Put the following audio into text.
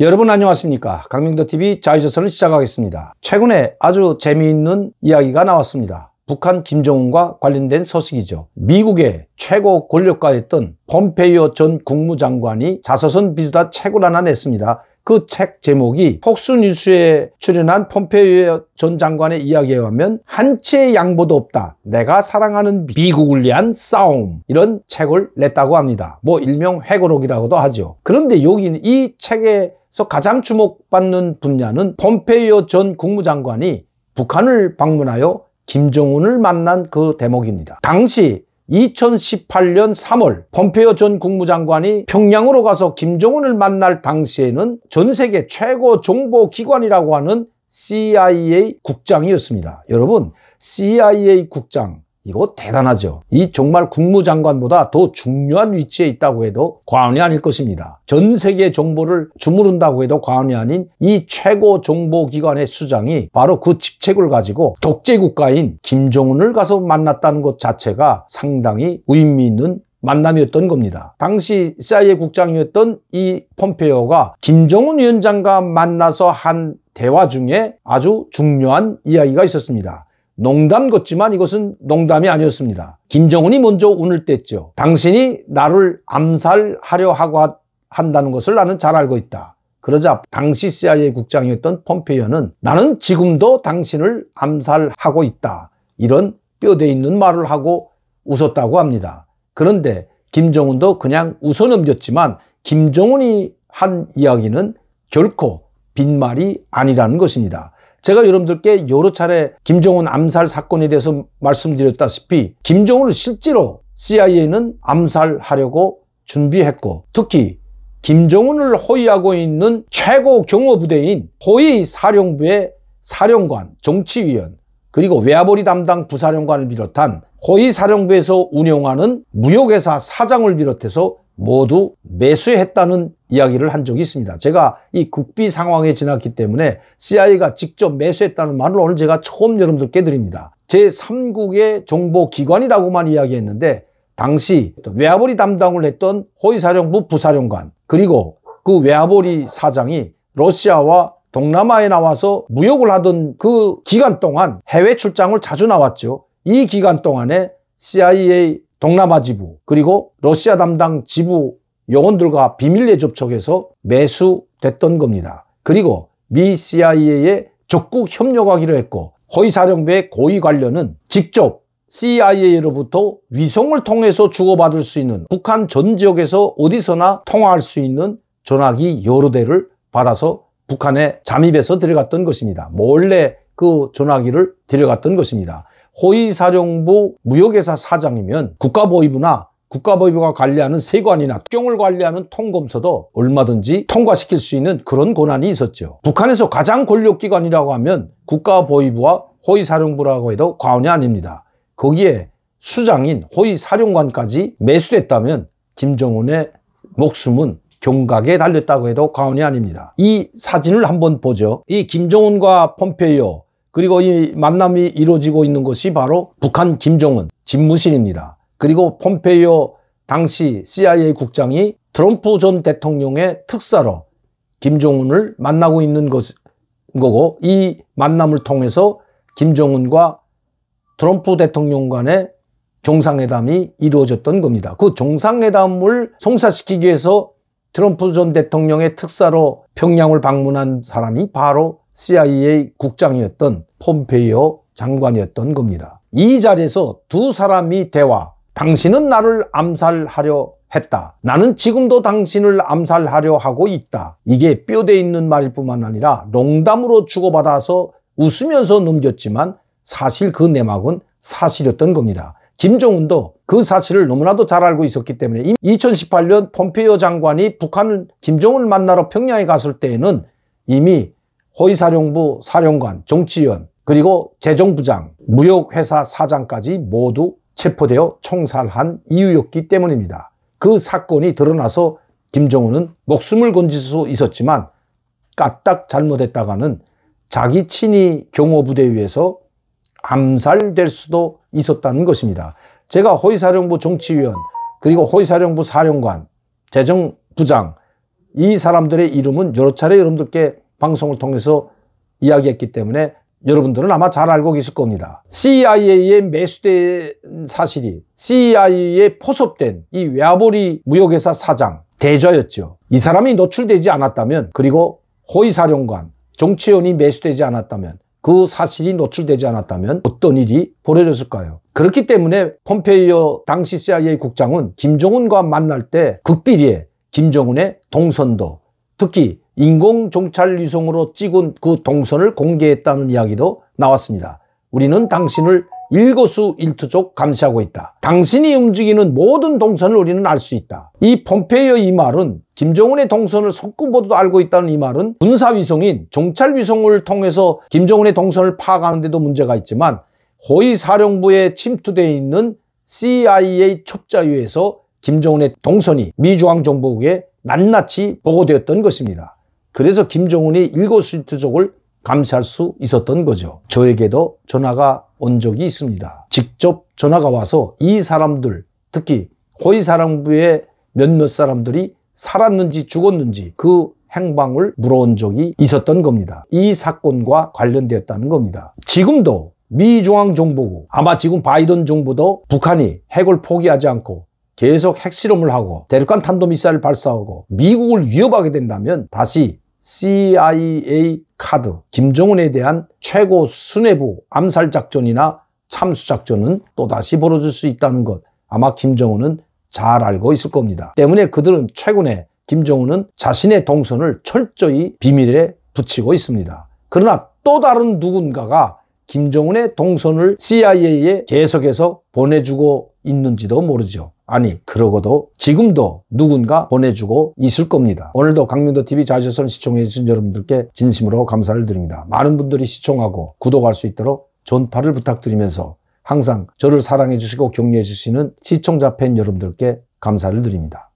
여러분 안녕하십니까? 강명도TV 자유조선을 시작하겠습니다. 최근에 아주 재미있는 이야기가 나왔습니다. 북한 김정은과 관련된 소식이죠. 미국의 최고 권력가였던 폼페이오 전 국무장관이 자서전 비수다 책을 하나 냈습니다. 그 책 제목이 폭스뉴스에 출연한 폼페이오 전 장관의 이야기에 의하면 한치의 양보도 없다. 내가 사랑하는 미국을 위한 싸움. 이런 책을 냈다고 합니다. 일명 회고록이라고도 하죠. 그런데 여기는 이 책에서 가장 주목받는 분야는 폼페이오 전 국무장관이 북한을 방문하여 김정은을 만난 그 대목입니다. 당시 2018년 3월 폼페이오 전 국무장관이 평양으로 가서 김정은을 만날 당시에는 전 세계 최고 정보기관이라고 하는 CIA 국장이었습니다. 여러분, CIA 국장 이거 대단하죠. 이 정말 국무장관보다 더 중요한 위치에 있다고 해도 과언이 아닐 것입니다. 전 세계 정보를 주무른다고 해도 과언이 아닌 이 최고 정보기관의 수장이 바로 그 직책을 가지고 독재국가인 김정은을 가서 만났다는 것 자체가 상당히 의미 있는 만남이었던 겁니다. 당시 CIA 국장이었던 이 폼페이오가 김정은 위원장과 만나서 한 대화 중에 아주 중요한 이야기가 있었습니다. 농담 같지만 이것은 농담이 아니었습니다. 김정은이 먼저 운을 뗐죠. 당신이 나를 암살하려 하고 한다는 것을 나는 잘 알고 있다. 그러자 당시 CIA 국장이었던 폼페이오는 나는 지금도 당신을 암살하고 있다. 이런 뼈대 있는 말을 하고 웃었다고 합니다. 그런데 김정은도 그냥 웃어 넘겼지만 김정은이 한 이야기는 결코 빈말이 아니라는 것입니다. 제가 여러분들께 여러 차례 김정은 암살 사건에 대해서 말씀드렸다시피 김정은을 실제로 CIA는 암살하려고 준비했고, 특히 김정은을 호위하고 있는 최고 경호부대인 호위사령부의 사령관, 정치위원, 그리고 외화벌이 담당 부사령관을 비롯한 호위사령부에서 운영하는 무역회사 사장을 비롯해서 모두 매수했다는 이야기를 한 적이 있습니다. 제가 이 국비 상황에 지났기 때문에 CIA가 직접 매수했다는 말을 오늘 제가 처음 여러분들께 드립니다. 제3국의 정보기관이라고만 이야기했는데 당시 외화벌이 담당을 했던 호위사령부 부사령관, 그리고 그 외화벌이 사장이 러시아와 동남아에 나와서 무역을 하던 그 기간 동안 해외 출장을 자주 나왔죠. 이 기간 동안에 CIA 동남아 지부 그리고 러시아 담당 지부 요원들과 비밀리에 접촉해서 매수됐던 겁니다. 그리고 미 CIA에 적극 협력하기로 했고, 호위사령부의 고위 관련은 직접 CIA로부터 위성을 통해서 주고받을 수 있는, 북한 전 지역에서 어디서나 통화할 수 있는 전화기 여러 대를 받아서 북한에 잠입해서 들어갔던 것입니다. 몰래 그 전화기를 들여갔던 것입니다. 호위사령부 무역회사 사장이면 국가보위부가 관리하는 세관이나 특경을 관리하는 통검서도 얼마든지 통과시킬 수 있는 그런 권한이 있었죠. 북한에서 가장 권력기관이라고 하면 국가보위부와 호위사령부라고 해도 과언이 아닙니다. 거기에 수장인 호위사령관까지 매수됐다면 김정은의 목숨은 경각에 달렸다고 해도 과언이 아닙니다. 이 사진을 한번 보죠. 이 김정은과 폼페이오, 그리고 이 만남이 이루어지고 있는 것이 바로 북한 김정은 집무실입니다. 그리고 폼페이오 당시 CIA 국장이 트럼프 전 대통령의 특사로 김정은을 만나고 있는 거고, 이 만남을 통해서 김정은과 트럼프 대통령 간의 정상회담이 이루어졌던 겁니다. 그 정상회담을 성사시키기 위해서 트럼프 전 대통령의 특사로 평양을 방문한 사람이 바로 CIA 국장이었던 폼페이오 장관이었던 겁니다. 이 자리에서 두 사람이 대화, 당신은 나를 암살하려 했다. 나는 지금도 당신을 암살하려 하고 있다. 이게 뼈대 있는 말일 뿐만 아니라 농담으로 주고받아서 웃으면서 넘겼지만 사실 그 내막은 사실이었던 겁니다. 김정은도 그 사실을 너무나도 잘 알고 있었기 때문에 2018년 폼페이오 장관이 김정은을 만나러 평양에 갔을 때에는 이미 호위사령부 사령관, 정치위원, 그리고 재정부장, 무역회사 사장까지 모두 체포되어 총살한 이유였기 때문입니다. 그 사건이 드러나서 김정은은 목숨을 건질 수 있었지만 까딱 잘못했다가는 자기 친위 경호부대에 의해서 암살될 수도 있었다는 것입니다. 제가 호위사령부 정치위원, 그리고 호위사령부 사령관, 재정부장, 이 사람들의 이름은 여러 차례 여러분들께 방송을 통해서 이야기했기 때문에 여러분들은 아마 잘 알고 계실 겁니다. CIA에 매수된 사실이 CIA에 포섭된 이 외화벌이 무역회사 사장 대저였죠. 이 사람이 노출되지 않았다면, 그리고 호위사령관 정치원이 매수되지 않았다면, 그 사실이 노출되지 않았다면 어떤 일이 벌어졌을까요? 그렇기 때문에 폼페이오 당시 CIA 국장은 김정은과 만날 때 극비리에 김정은의 동선도, 특히 인공정찰위성으로 찍은 그 동선을 공개했다는 이야기도 나왔습니다. 우리는 당신을 일거수일투족 감시하고 있다. 당신이 움직이는 모든 동선을 우리는 알 수 있다. 이 폼페이오 이 말은, 김정은의 동선을 속구보도 알고 있다는 이 말은 군사위성인 정찰위성을 통해서 김정은의 동선을 파악하는 데도 문제가 있지만 호위사령부에 침투되어 있는 CIA 첩자위에서 김정은의 동선이 미중앙정보국에 낱낱이 보고되었던 것입니다. 그래서 김정은이 일거수일투족을 감시할 수 있었던 거죠. 저에게도 전화가 온 적이 있습니다. 직접 전화가 와서 이 사람들, 특히 호위사령부의 몇몇 사람들이 살았는지 죽었는지 그 행방을 물어온 적이 있었던 겁니다. 이 사건과 관련되었다는 겁니다. 지금도 미중앙정보국, 아마 지금 바이든 정부도 북한이 핵을 포기하지 않고 계속 핵실험을 하고 대륙간 탄도미사일을 발사하고 미국을 위협하게 된다면 다시 CIA 카드, 김정은에 대한 최고 수뇌부 암살작전이나 참수작전은 또다시 벌어질 수 있다는 것, 아마 김정은은 잘 알고 있을 겁니다. 때문에 그들은 최근에 김정은은 자신의 동선을 철저히 비밀에 붙이고 있습니다. 그러나 또 다른 누군가가 김정은의 동선을 CIA에 계속해서 보내주고 있는지도 모르죠. 아니, 그러고도 지금도 누군가 보내주고 있을 겁니다. 오늘도 강민도TV 자주선 시청해 주신 여러분들께 진심으로 감사를 드립니다. 많은 분들이 시청하고 구독할 수 있도록 전파를 부탁드리면서 항상 저를 사랑해 주시고 격려해 주시는 시청자 팬 여러분들께 감사를 드립니다.